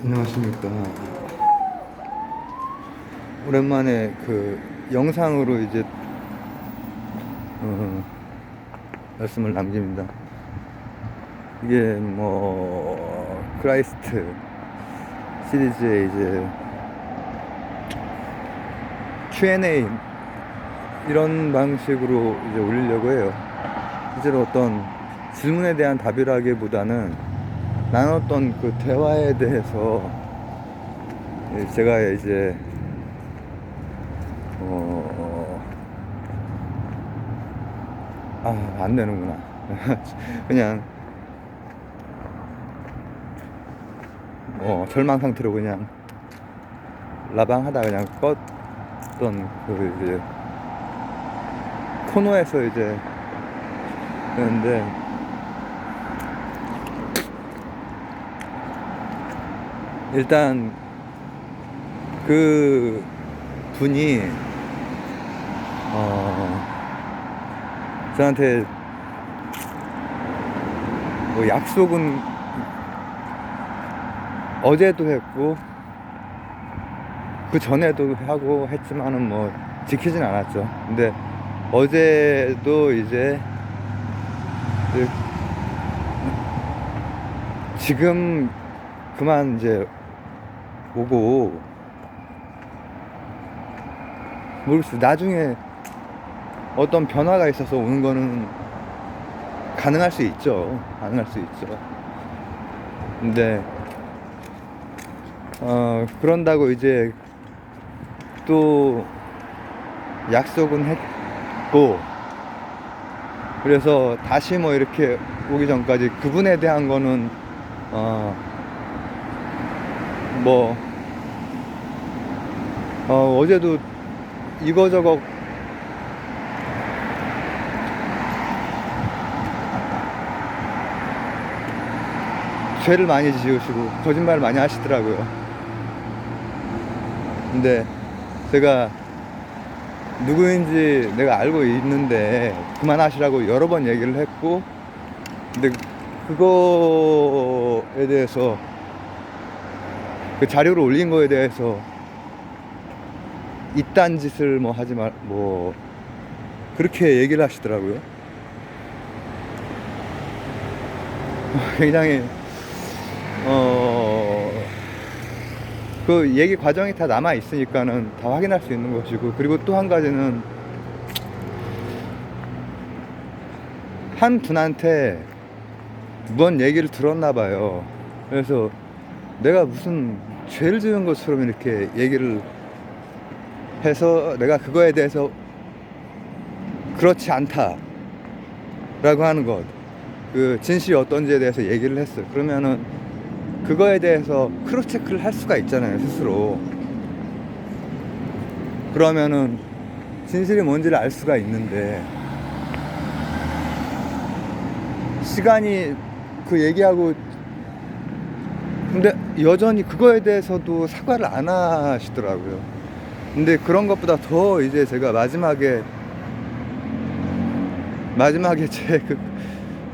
안녕하십니까. 오랜만에 그 영상으로 이제 말씀을 남깁니다. 이게 뭐 크라이스트 시리즈의 이제 Q&A 이런 방식으로 이제 올리려고 해요. 실제로 어떤 질문에 대한 답이라기보다는 나눴던 그 대화에 대해서 제가 이제 안 되는구나. 그냥 절망 상태로 그냥 라방하다 그냥 껐던 그 이제 코너에서 이제 그런데 일단 그 분이 저한테 뭐 약속은 어제도 했고 그 전에도 하고 했지만은 뭐 지키진 않았죠. 근데 어제도 이제 지금 그만 이제 오고 모르겠어요. 나중에 어떤 변화가 있어서 오는 거는 가능할 수 있죠. 근데 그런다고 이제 또 약속은 했고, 그래서 다시 뭐 이렇게 오기 전까지 그분에 대한 거는 어제도 이거저거 죄를 많이 지으시고 거짓말 많이 하시더라고요. 근데 제가 누구인지 내가 알고 있는데 그만하시라고 여러 번 얘기를 했고, 근데 그거에 대해서 그 자료를 올린 거에 대해서 이딴 짓을 뭐 하지 말, 뭐 그렇게 얘기를 하시더라고요. 굉장히 그 얘기 과정이 다 남아 있으니까는 다 확인할 수 있는 것이고, 그리고 또 한 가지는 한 분한테 뭔 얘기를 들었나 봐요. 그래서 내가 무슨 죄를 지은 것처럼 이렇게 얘기를 해서 내가 그거에 대해서 그렇지 않다 라고 하는 것, 그 진실이 어떤지에 대해서 얘기를 했어요. 그러면은 그거에 대해서 크로스 체크를 할 수가 있잖아요, 스스로. 그러면은 진실이 뭔지를 알 수가 있는데, 시간이 그 얘기하고 근데 여전히 그거에 대해서도 사과를 안 하시더라고요. 근데 그런 것보다 더 이제 제가 마지막에 제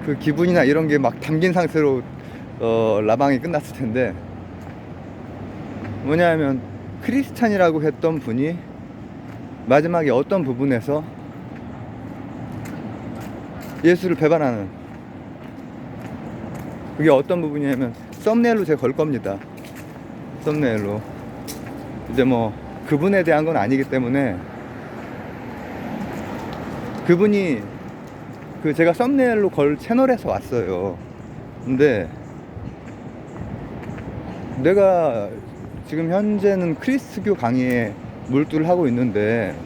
그 기분이나 이런 게 막 담긴 상태로 라방이 끝났을 텐데, 뭐냐면 크리스찬이라고 했던 분이 마지막에 어떤 부분에서 예수를 배반하는, 그게 어떤 부분이냐면 썸네일로 제가 걸 겁니다. 썸네일로 이제 뭐 그분에 대한 건 아니기 때문에, 그분이 그 제가 썸네일로 걸 채널에서 왔어요. 근데 내가 지금 현재는 크리스트교 강의에 몰두를 하고 있는데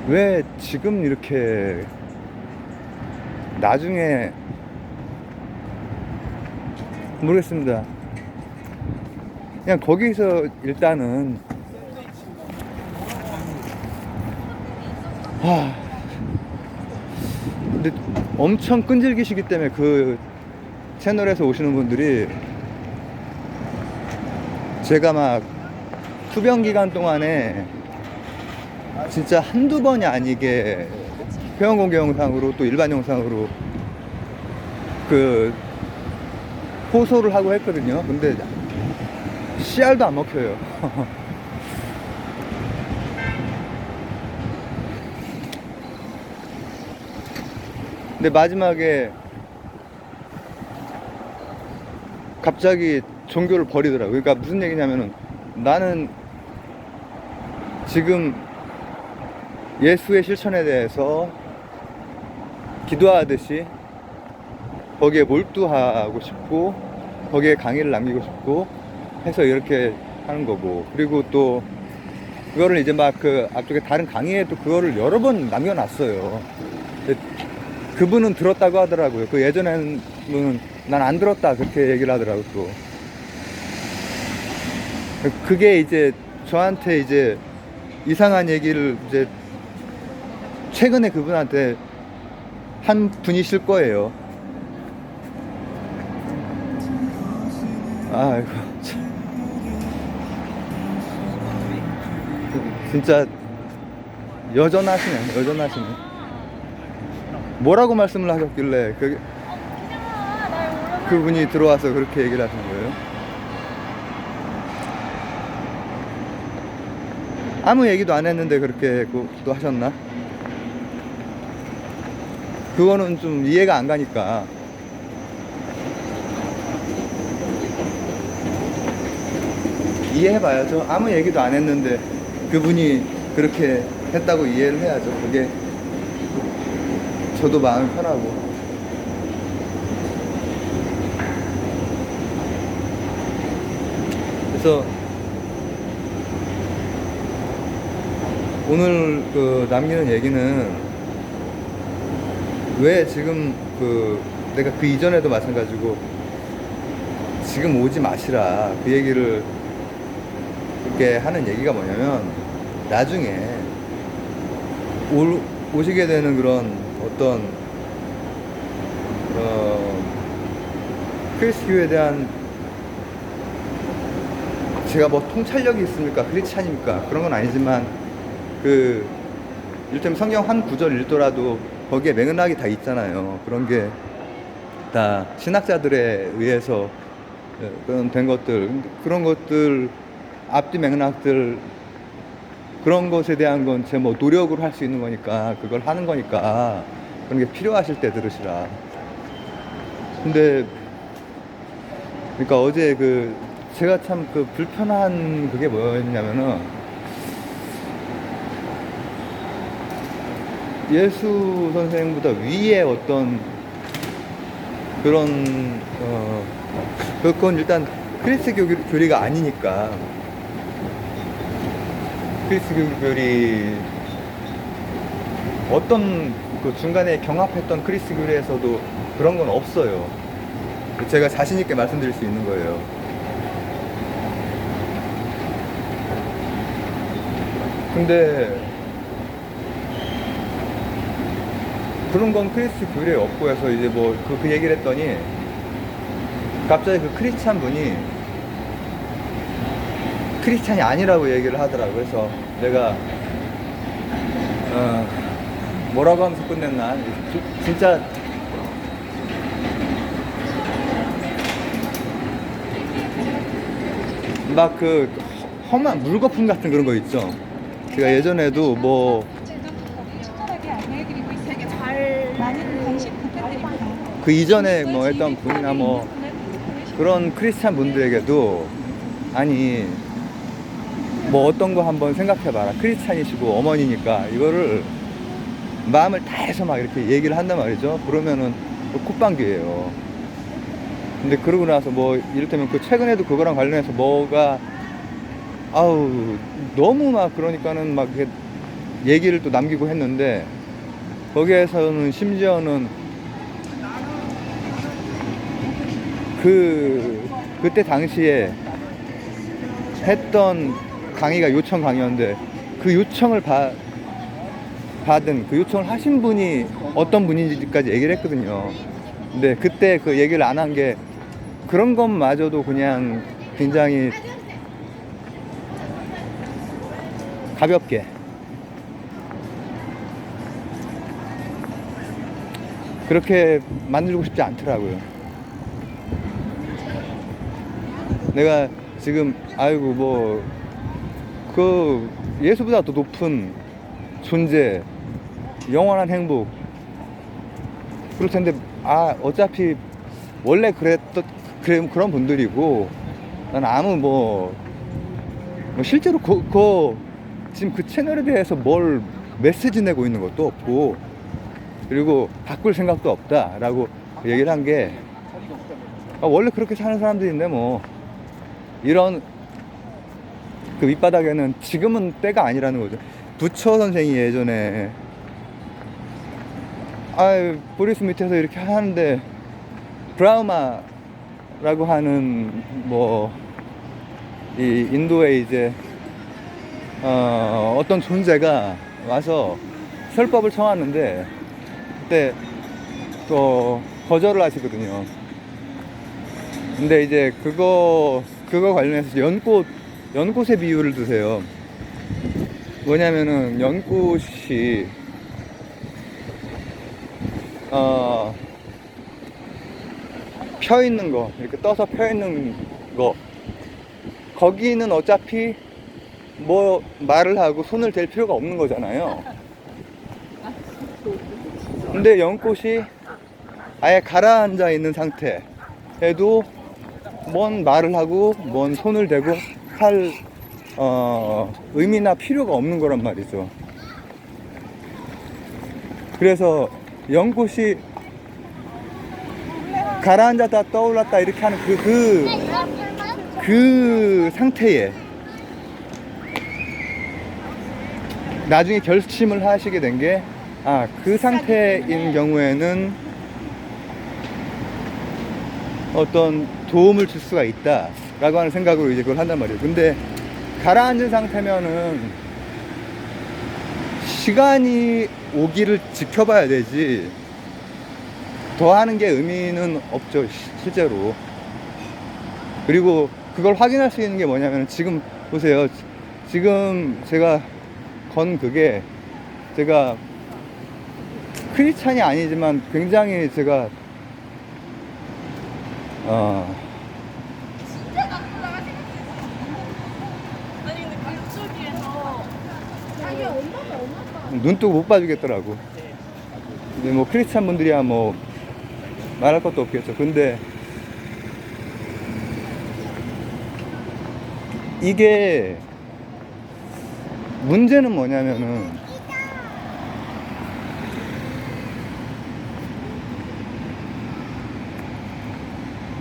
왜 지금 이렇게 나중에, 모르겠습니다. 그냥 거기서 일단은 근데 엄청 끈질기시기 때문에 그 채널에서 오시는 분들이 제가 막 투병 기간 동안에 진짜 한두 번이 아니게 회원 공개 영상으로 또 일반 영상으로 그 호소를 하고 했거든요. 근데 씨알도 안 먹혀요. 근데 마지막에 갑자기 종교를 버리더라고요. 그러니까 무슨 얘기냐면은, 나는 지금 예수의 실천에 대해서 기도하듯이 거기에 몰두하고 싶고, 거기에 강의를 남기고 싶고 해서 이렇게 하는 거고, 그리고 또 그거를 이제 막 그 앞쪽에 다른 강의에도 그거를 여러 번 남겨놨어요. 그분은 들었다고 하더라고요. 그 예전에는 난 안 들었다 그렇게 얘기를 하더라고요. 또 그게 이제 저한테 이제 이상한 얘기를 이제 최근에 그분한테 한 분이실 거예요. 아이고 참. 진짜 여전하시네. 뭐라고 말씀을 하셨길래 그분이 들어와서 그렇게 얘기를 하신 거예요? 아무 얘기도 안 했는데 그렇게 또 하셨나? 그거는 좀 이해가 안 가니까. 이해해봐야죠. 아무 얘기도 안 했는데 그분이 그렇게 했다고 이해를 해야죠. 그게 저도 마음이 편하고. 그래서 오늘 그 남기는 얘기는, 왜 지금 내가 그 이전에도 마찬가지고 지금 오지 마시라 그 얘기를 그렇게 하는 얘기가 뭐냐면, 나중에 오시게 되는 그런 어떤 크리스교에 대한, 제가 뭐 통찰력이 있습니까? 크리스찬입니까? 그런 건 아니지만, 이를테면 성경 한 구절 읽더라도 거기에 맥락이 다 있잖아요. 그런 게 다 신학자들에 의해서 그런 된 것들, 그런 것들, 앞뒤 맥락들, 그런 것에 대한 건 제 뭐 노력으로 할 수 있는 거니까, 그걸 하는 거니까 그런 게 필요하실 때 들으시라. 근데 그러니까 어제 제가 참 불편한 그게 뭐였냐면은, 예수 선생보다 위에 어떤 그런 그건 일단 크리스교 교리가 아니니까, 크리스교 교리 어떤 중간에 경합했던 크리스교리에서도 그런 건 없어요. 제가 자신 있게 말씀드릴 수 있는 거예요. 근데 그런 건 크리스트 교리에 없고 해서 이제 뭐 그 얘기를 했더니, 갑자기 그 크리스찬 분이 크리스찬이 아니라고 얘기를 하더라고요. 그래서 내가 뭐라고 하면서 끝냈나, 진짜 막 험한 물거품 같은 그런 거 있죠. 제가 예전에도 뭐 그 이전에 뭐 했던 분이나 뭐 그런 크리스찬 분들에게도, 아니 뭐 어떤 거 한번 생각해봐라. 크리스찬이시고 어머니니까 이거를 마음을 다해서 막 이렇게 얘기를 한단 말이죠. 그러면은 콧방귀예요. 근데 그러고 나서 뭐 이를테면 최근에도 그거랑 관련해서 뭐가 너무 막 그러니까는 막 얘기를 또 남기고 했는데, 거기에서는 심지어는 그때 당시에 했던 강의가 요청 강의였는데, 그 요청을 받은, 그 요청을 하신 분이 어떤 분인지까지 얘기를 했거든요. 근데 그때 그 얘기를 안 한 게, 그런 것마저도 그냥 굉장히 가볍게, 그렇게 만들고 싶지 않더라고요. 내가 지금 아이고 뭐 그 예수보다 더 높은 존재, 영원한 행복 그럴 텐데, 어차피 원래 그런 분들이고, 난 아무 뭐 실제로 지금 그 채널에 대해서 뭘 메시지 내고 있는 것도 없고, 그리고 바꿀 생각도 없다라고 얘기를 한 게, 원래 그렇게 사는 사람들인데 뭐 이런 그 밑바닥에는 지금은 때가 아니라는 거죠. 부처 선생이 예전에 보리스 밑에서 이렇게 하는데, 브라흐마라고 하는 뭐 이 인도에 이제 어떤 존재가 와서 설법을 청하는데, 그때 또 거절을 하시거든요. 근데 이제 그거 관련해서 연꽃의 비유를 드세요. 뭐냐면은 연꽃이 펴 있는 거, 이렇게 떠서 펴 있는 거, 거기는 어차피 뭐 말을 하고 손을 댈 필요가 없는 거잖아요. 근데 연꽃이 아예 가라앉아 있는 상태에도 뭔 말을 하고 뭔 손을 대고 할 의미나 필요가 없는 거란 말이죠. 그래서 연꽃이 가라앉았다 떠올랐다 이렇게 하는 그 상태에 나중에 결심을 하시게 된 게, 그 상태인 경우에는 어떤 도움을 줄 수가 있다 라고 하는 생각으로 이제 그걸 한단 말이에요. 근데 가라앉은 상태면은 시간이 오기를 지켜봐야 되지, 더 하는 게 의미는 없죠, 실제로. 그리고 그걸 확인할 수 있는 게 뭐냐면, 지금 보세요. 지금 제가 그게, 제가 크리스찬이 아니지만 굉장히 제가 눈뜨고 못 봐주겠더라고. 근데 뭐 크리스찬 분들이야 뭐 말할 것도 없겠죠. 근데 이게 문제는 뭐냐면은,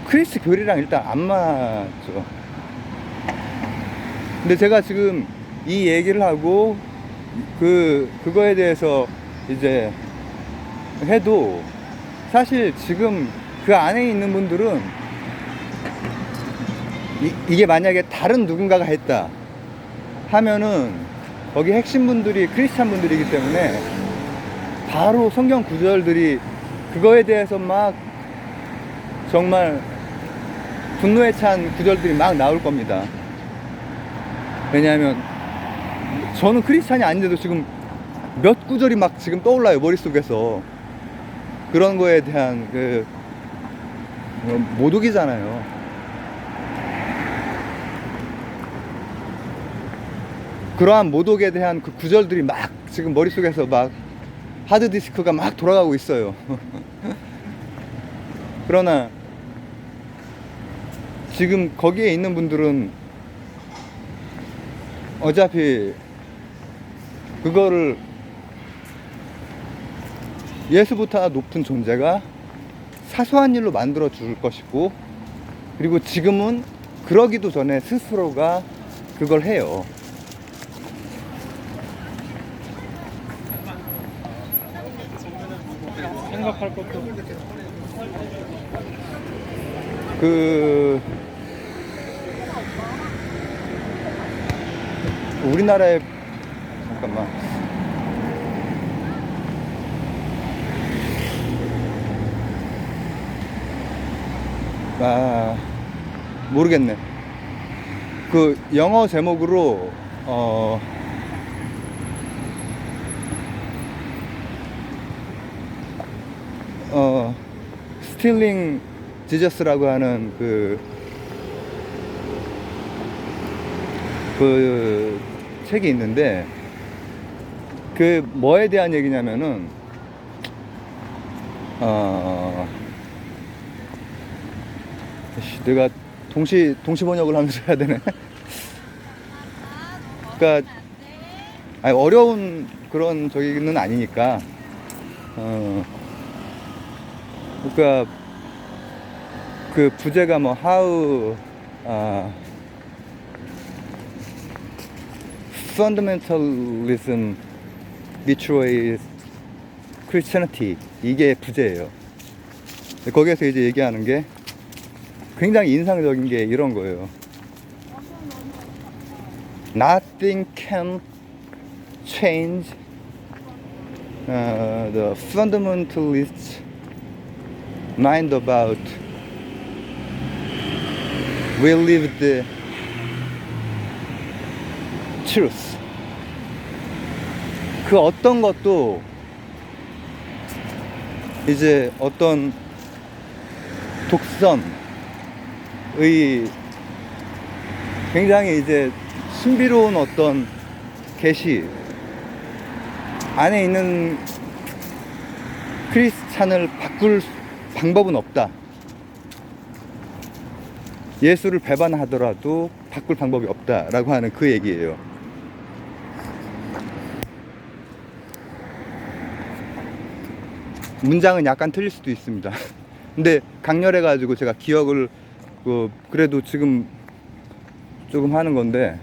크리스 교리랑 일단 안 맞죠. 근데 제가 지금 이 얘기를 하고 그거에 대해서 이제 해도, 사실 지금 그 안에 있는 분들은 이게 만약에 다른 누군가가 했다 하면은, 거기 핵심 분들이 크리스찬 분들이기 때문에 바로 성경 구절들이 그거에 대해서 막 정말 분노에 찬 구절들이 막 나올 겁니다. 왜냐하면 저는 크리스찬이 아닌데도 지금 몇 구절이 막 지금 떠올라요, 머릿속에서. 그런 거에 대한 모독이잖아요. 그러한 모독에 대한 그 구절들이 막 지금 머릿속에서 막 하드디스크가 막 돌아가고 있어요. 그러나 지금 거기에 있는 분들은 어차피 그거를, 예수보다 높은 존재가 사소한 일로 만들어 줄 것이고, 그리고 지금은 그러기도 전에 스스로가 그걸 해요. 생각할 것도 우리나라에, 잠깐만, 모르겠네. 그 영어 제목으로 스틸링 지저스라고 하는 그 책이 있는데, 그 뭐에 대한 얘기냐면은 내가 동시 번역을 하면서 해야 되네. 그러니까 아니, 어려운 그런 저기는 아니니까. 그러니까 그 부제가 뭐 how fundamentalism betrays Christianity, 이게 부제예요. 거기에서 이제 얘기하는 게 굉장히 인상적인 게 이런 거예요. Nothing can change the fundamentalist mind about we live the truth. 그 어떤 것도 이제 어떤 독선의 굉장히 이제 신비로운 어떤 계시 안에 있는 크리스찬을 바꿀 방법은 없다. 예수를 배반하더라도 바꿀 방법이 없다라고 하는 그 얘기예요. 문장은 약간 틀릴 수도 있습니다. 근데 강렬해가지고 제가 기억을 그래도 지금 조금 하는 건데,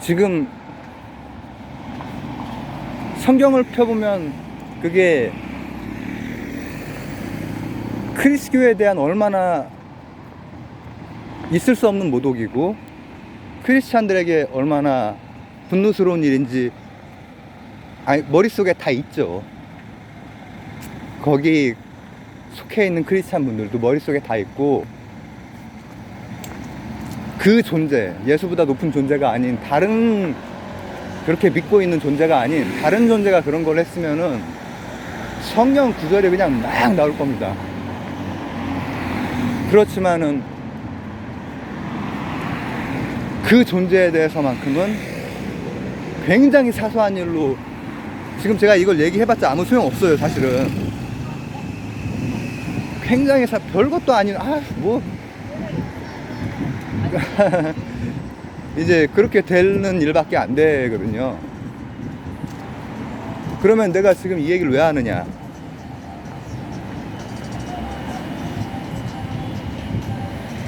지금 성경을 펴보면 그게 크리스교에 대한 얼마나 있을 수 없는 모독이고 크리스찬들에게 얼마나 분노스러운 일인지 머릿속에 다 있죠. 거기 속해 있는 크리스찬 분들도 머릿속에 다 있고, 그 존재, 예수보다 높은 존재가 아닌 다른, 그렇게 믿고 있는 존재가 아닌 다른 존재가 그런 걸 했으면은 성경 구절이 그냥 막 나올 겁니다. 그렇지만은 그 존재에 대해서만큼은 굉장히 사소한 일로, 지금 제가 이걸 얘기해봤자 아무 소용 없어요, 사실은. 굉장히 별것도 아닌, 이제 그렇게 되는 일밖에 안 되거든요. 그러면 내가 지금 이 얘기를 왜 하느냐?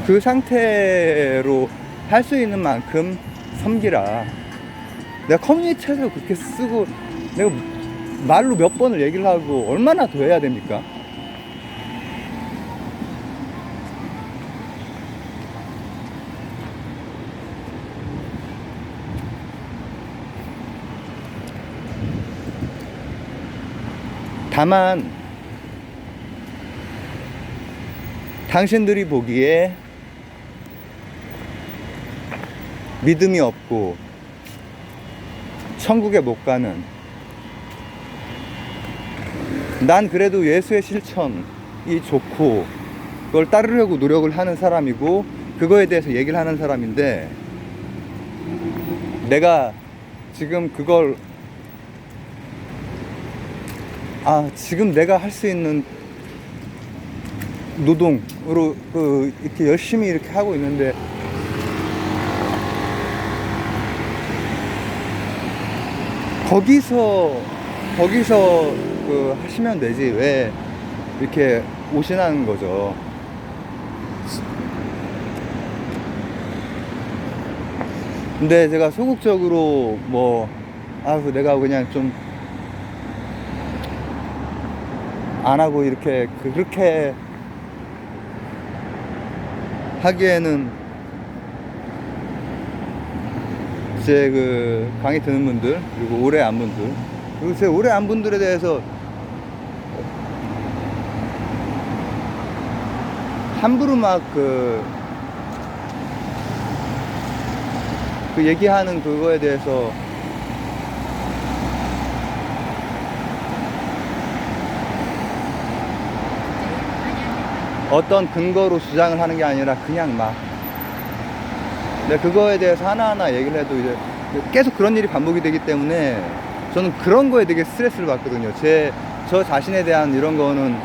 그 상태로 할 수 있는 만큼 섬기라. 내가 커뮤니티에서 그렇게 쓰고, 내가 말로 몇 번을 얘기를 하고 얼마나 더 해야 됩니까? 다만 당신들이 보기에 믿음이 없고 천국에 못 가는, 난 그래도 예수의 실천이 좋고 그걸 따르려고 노력을 하는 사람이고 그거에 대해서 얘기를 하는 사람인데, 내가 지금 그걸 지금 내가 할 수 있는 노동으로 이렇게 열심히 이렇게 하고 있는데, 거기서 하시면 되지 왜 이렇게 오시라는 거죠. 근데 제가 소극적으로 내가 그냥 좀 안 하고 이렇게 그렇게 하기에는 제 강의 듣는 분들, 그리고 오래 안 분들, 그리고 제 오래 안 분들에 대해서 함부로 막 그 얘기하는 그거에 대해서 어떤 근거로 주장을 하는 게 아니라 그냥 막. 근데 그거에 대해서 하나하나 얘기를 해도 이제 계속 그런 일이 반복이 되기 때문에 저는 그런 거에 되게 스트레스를 받거든요. 저 자신에 대한 이런 거는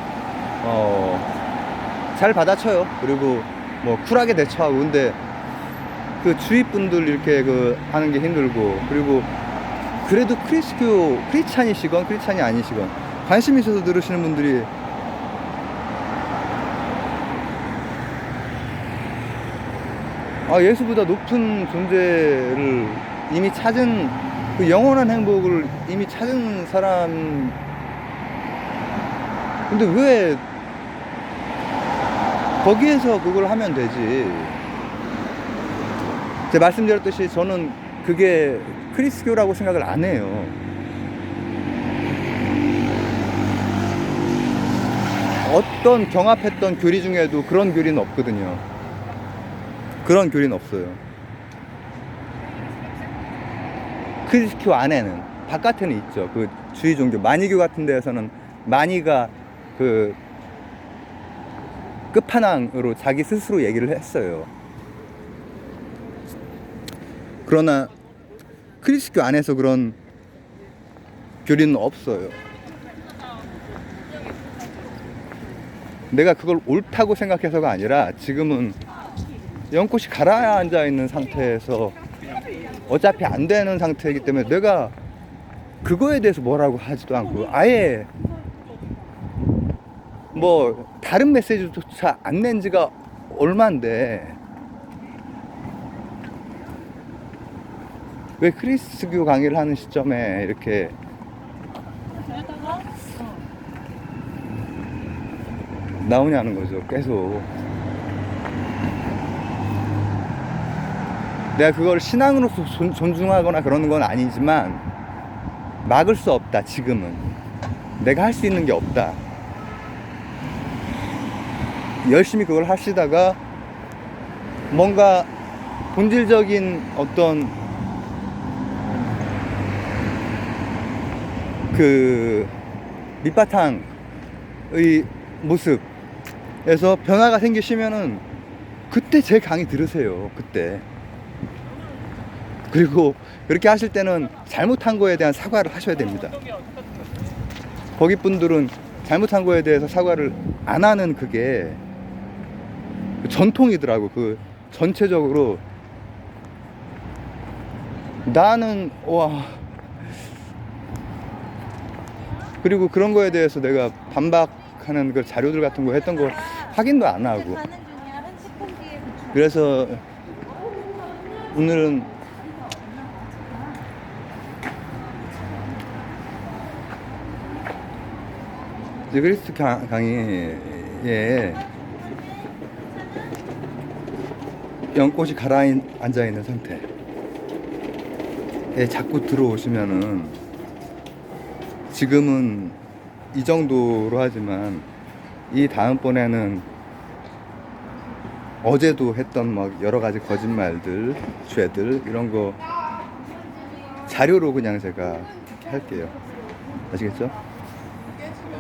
잘 받아쳐요. 그리고 뭐 쿨하게 대처하고. 근데 그 주위 분들 이렇게 하는 게 힘들고, 그리고 그래도 크리스찬이시건 크리스찬이 아니시건 관심 있어서 들으시는 분들이 예수보다 높은 존재를 이미 찾은, 그 영원한 행복을 이미 찾은 사람, 근데 왜 거기에서 그걸 하면 되지. 제가 말씀드렸듯이 저는 그게 크리스교라고 생각을 안 해요. 어떤 경합했던 교리 중에도 그런 교리는 없거든요. 그런 교리는 없어요. 크리스교 안에는, 바깥에는 있죠. 그 주의 종교, 마니교 같은 데에서는 마니가 그 끝판왕으로 자기 스스로 얘기를 했어요. 그러나 크리스교 안에서 그런 교리는 없어요. 내가 그걸 옳다고 생각해서가 아니라 지금은 연꽃이 가라앉아 있는 상태에서 어차피 안 되는 상태이기 때문에 내가 그거에 대해서 뭐라고 하지도 않고, 아예 뭐 다른 메시지조차 안 낸 지가 얼만데 왜 크리스교 강의를 하는 시점에 이렇게 나오냐는 거죠. 계속 내가 그걸 신앙으로서 존중하거나 그러는 건 아니지만 막을 수 없다. 지금은 내가 할 수 있는 게 없다. 열심히 그걸 하시다가 뭔가 본질적인 어떤 그 밑바탕의 모습에서 변화가 생기시면은 그때 제 강의 들으세요. 그때. 그리고 그렇게 하실 때는 잘못한 거에 대한 사과를 하셔야 됩니다. 거기 분들은 잘못한 거에 대해서 사과를 안 하는 그게 전통이더라고. 그 전체적으로 나는 그리고 그런 거에 대해서 내가 반박하는 그 자료들 같은 거 했던 거 확인도 안 하고. 그래서 오늘은 이제 그리스도 강의에 연꽃이 가라앉아 있는 상태에 자꾸 들어오시면은, 지금은 이 정도로 하지만 이 다음번에는 어제도 했던 막 여러 가지 거짓말들, 죄들 이런 거 자료로 그냥 제가 할게요. 아시겠죠?